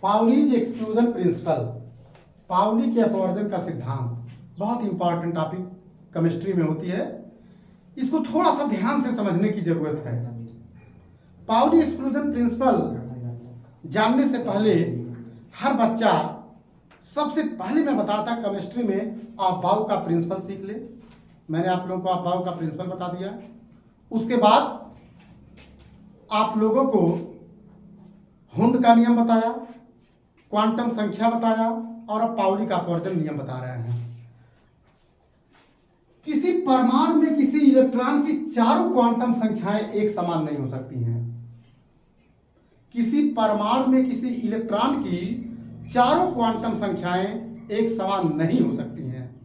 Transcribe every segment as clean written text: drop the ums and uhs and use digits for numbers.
Pauli's exclusion principle, Pauli के अपवर्जन का सिद्धांत, बहुत इंपॉर्टेंट टॉपिक केमिस्ट्री में होती है। इसको थोड़ा सा ध्यान से समझने की जरूरत है। पाउली एक्सक्लूजन प्रिंसिपल जानने से पहले हर बच्चा, सबसे पहले मैं बताता केमिस्ट्री में आप बाउ का प्रिंसिपल सीख ले। मैंने आप लोगों को आप बाउ का प्रिंसिपल बता दिया। उसके बाद आप लोगों को हुंड का नियम बताया, क्वांटम संख्या बताया और अब पाउली का अपवर्जन नियम बता रहे हैं। किसी परमाणु में किसी इलेक्ट्रॉन की चारों क्वांटम संख्याएं एक समान नहीं हो सकती हैं। किसी परमाणु में किसी इलेक्ट्रॉन की चारों क्वांटम संख्याएं एक समान नहीं हो सकती हैं।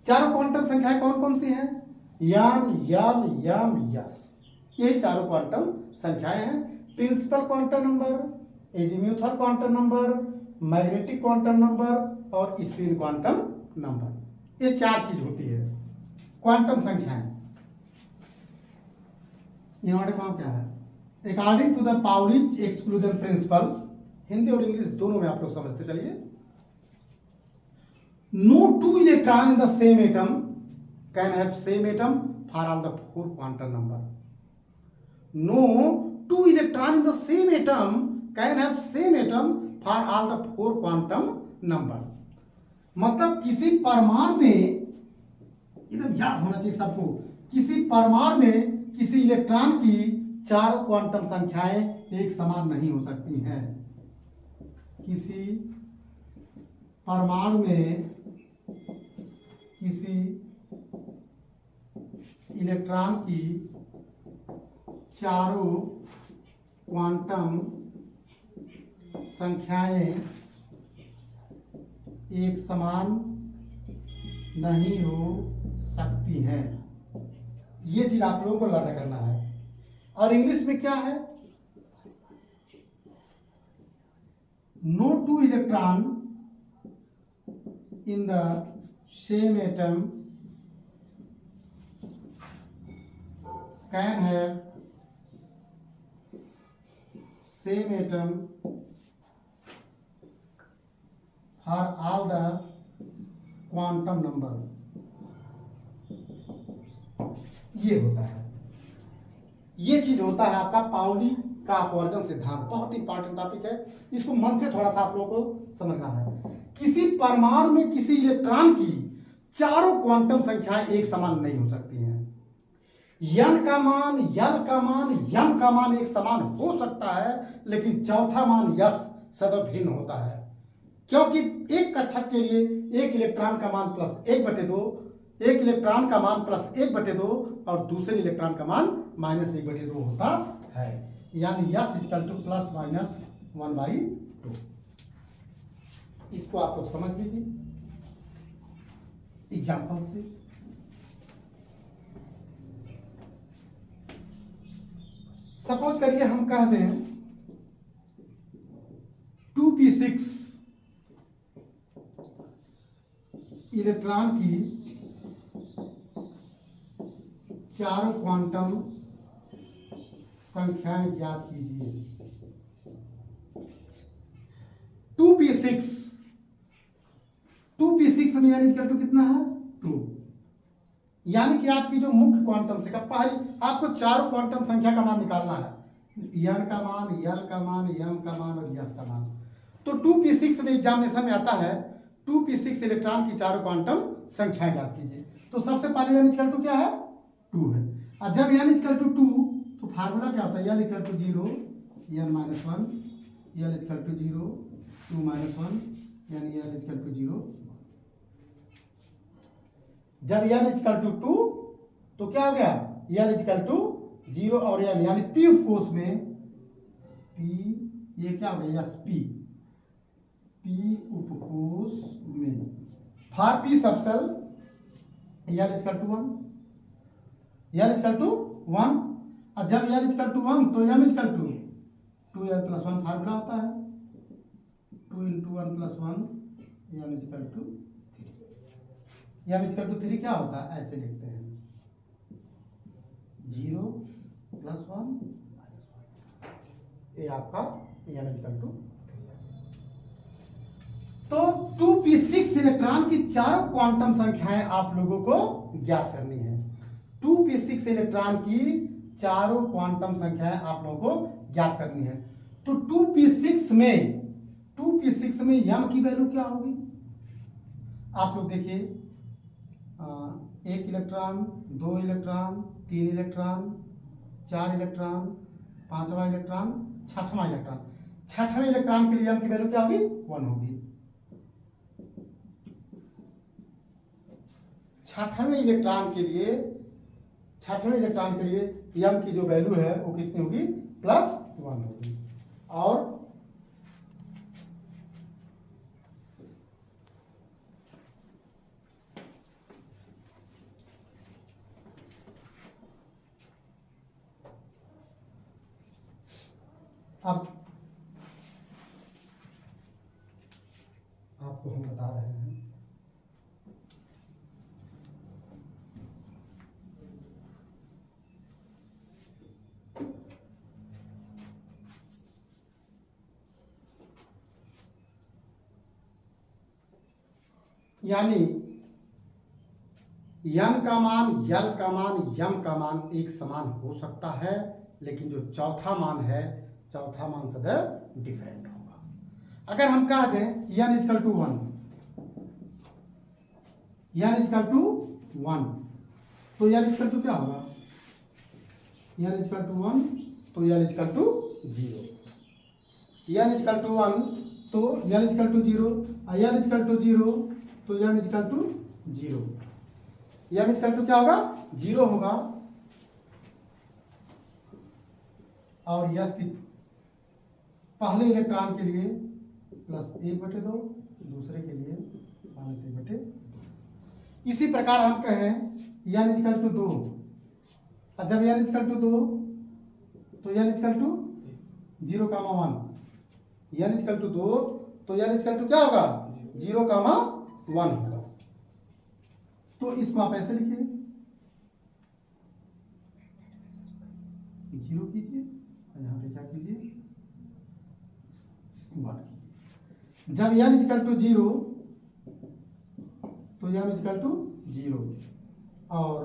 चारों क्वांटम संख्याएं कौन कौन सी हैं? यम, यल, यम, यस, ये चारों क्वांटम संख्याएं हैं। Principal quantum number, azimuthal quantum number, magnetic quantum number और स्पिन क्वांटम नंबर, ये चार चीज होती है क्वांटम संख्याएं। इन्होंने कहा क्या है? According to the Pauli exclusion principle, Hindi और इंग्लिश दोनों में आप लोग समझते चलिए। No two electron in the same atom can have same atom for all the four quantum number. No two electron in the same atom can have same atom for all the four quantum number. मतलब किसी परमाणु में, एकदम याद होना चाहिए सबको, किसी परमाणु में किसी इलेक्ट्रॉन की चार क्वांटम संख्याएं एक समान नहीं हो सकती हैं। किसी परमाणु में किसी इलेक्ट्रॉन की चारों क्वांटम संख्याएं एक समान नहीं हो सकती हैं। ये चीज आप लोगों को लर्न करना है। और इंग्लिश में क्या है? No two electron in the same atom can have same atom for all the quantum number. ये होता है, ये चीज होता है आपका पाउली का अपवर्जन सिद्धांत। बहुत इंपॉर्टेंट टॉपिक है, इसको मन से थोड़ा सा आप लोगों को समझना है। किसी परमाणु में किसी इलेक्ट्रॉन की चारों क्वांटम संख्याएं एक समान नहीं हो सकती हैं। यन का मान, यल का मान, यम का मान एक समान हो सकता है, लेकिन चौथा मान यस सदैव भिन्न होता है। क्योंकि एक कक्षक के लिए एक इलेक्ट्रॉन का मान प्लस 1/2, एक इलेक्ट्रॉन का मान प्लस 1/2 और दूसरे इलेक्ट्रॉन का मान माइनस 1/2 होता है। यानी yes equal two plus minus 1/2। इसको आप लोग समझ लीजिए एग्जाम्पल से। सपोज करिए हम कह दें 2p6 इलेक्ट्रॉन की चारों क्वांटम संख्याएं ज्ञात कीजिए। 2p6 में यानी इक्वल टू कितना है? 2। यानी कि आपकी जो मुख्य क्वांटम संख्या, पहली आपको चारों क्वांटम संख्या का मान निकालना है। यन का मान, यल का मान, यम का मान और यस का मान। तो 2p6 में एग्जामिनेशन में आता है 2p6 इलेक्ट्रॉन की चारों क्वांटम संख्याएं ज्ञात कीजिए। तो सबसे पहले यानी इक्वल टू क्या है? 2 है। और जब यानी इक्वल टू 2 तो फार्मूला क्या होता है? L equal to 0, n minus 1, l equal to 0, 2 minus 1, यानी यल इक्वल टू 0। जब यल इक्वल टू 2 तो क्या हो गया? यल इक्वल टू 0 और यल यानी पी उपकोष में, पी ये क्या हो गया? यस पी उपकोष में for p subshell l equal to 1, l equal to 1। और जब यल इक्वल टू 1 तो m equal to 2l plus 1 formula होता है। 2 × 1 + 1 m equal to 3। M equal to 3 क्या होता है? ऐसे लिखते हैं 0 + 1 - 1। ये आपका यम इक्वल टू 3 है। तो 2p6 इलेक्ट्रॉन की चारों क्वांटम संख्याएं आप लोगों को ज्ञात करनी है। 2p6 इलेक्ट्रॉन की चारों क्वांटम संख्याएं आप लोगों को ज्ञात करनी है। तो 2p6 में यम की वैल्यू क्या होगी? आप लोग देखिए, 1 इलेक्ट्रॉन, 2 इलेक्ट्रॉन, 3 इलेक्ट्रॉन, 4 इलेक्ट्रॉन, 5वां इलेक्ट्रॉन, 6वां इलेक्ट्रॉन। 6वें इलेक्ट्रॉन के लिए यम की वैल्यू क्या होगी? 1 होगी। 6वें इलेक्ट्रॉन के लिए यम की जो वैल्यू है वो कितनी होगी? +1 होगी। और अब आपको हम बता रहे हैं, यानी यम का मान, यल का मान, यम का मान एक समान हो सकता है, लेकिन जो चौथा मान सदैव डिफरेंट होगा। अगर हम कह दें n इक्वल टू 1, तो n इक्वल टू क्या होगा? n इक्वल टू 1 तो n equal to 0, n equal to 1 तो n equal to 0, n equal to 0 तो n equal to 0, n equal to क्या होगा? 0 होगा। और यस की पहले इलेक्ट्रॉन के लिए +1/2, दूसरे के लिए -1/2। इसी प्रकार हम कहें n इक्वल टू 2, जब n इक्वल टू 2 तो n equal to 0,1, n equal to 2 तो n इक्वल टू क्या होगा? 0,1 होगा। तो इसको आप ऐसे लिखिए, 0 कीजिए और यहाँ पे क्या कीजिए? 1 कीजिए। जब n इक्वल टू 0 तो n इक्वल टू 0 और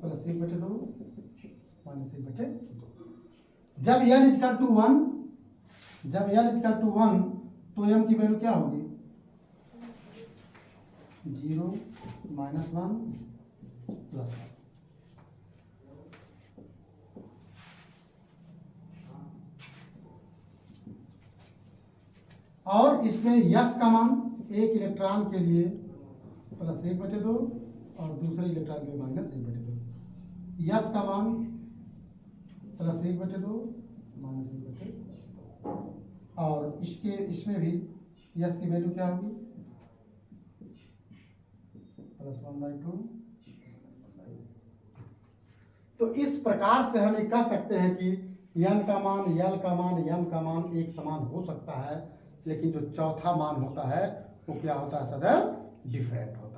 +1/2, -1/2। जब n इक्वल टू 1 तो m की वैल्यू क्या होगी? 0, -1, +1। और इसमें यस का मान एक इलेक्ट्रॉन के लिए +1/2 और दूसरे इलेक्ट्रॉन के लिए -1/2। यस का मान +1/2, -1/2। और इसमें भी यस की वैल्यू क्या होगी? +1/2। तो इस प्रकार से हम ये कह सकते हैं कि n का मान, यल का मान, यम का मान एक समान हो सकता है, लेकिन जो चौथा मान होता है वो क्या होता है? सदैव डिफरेंट होता है।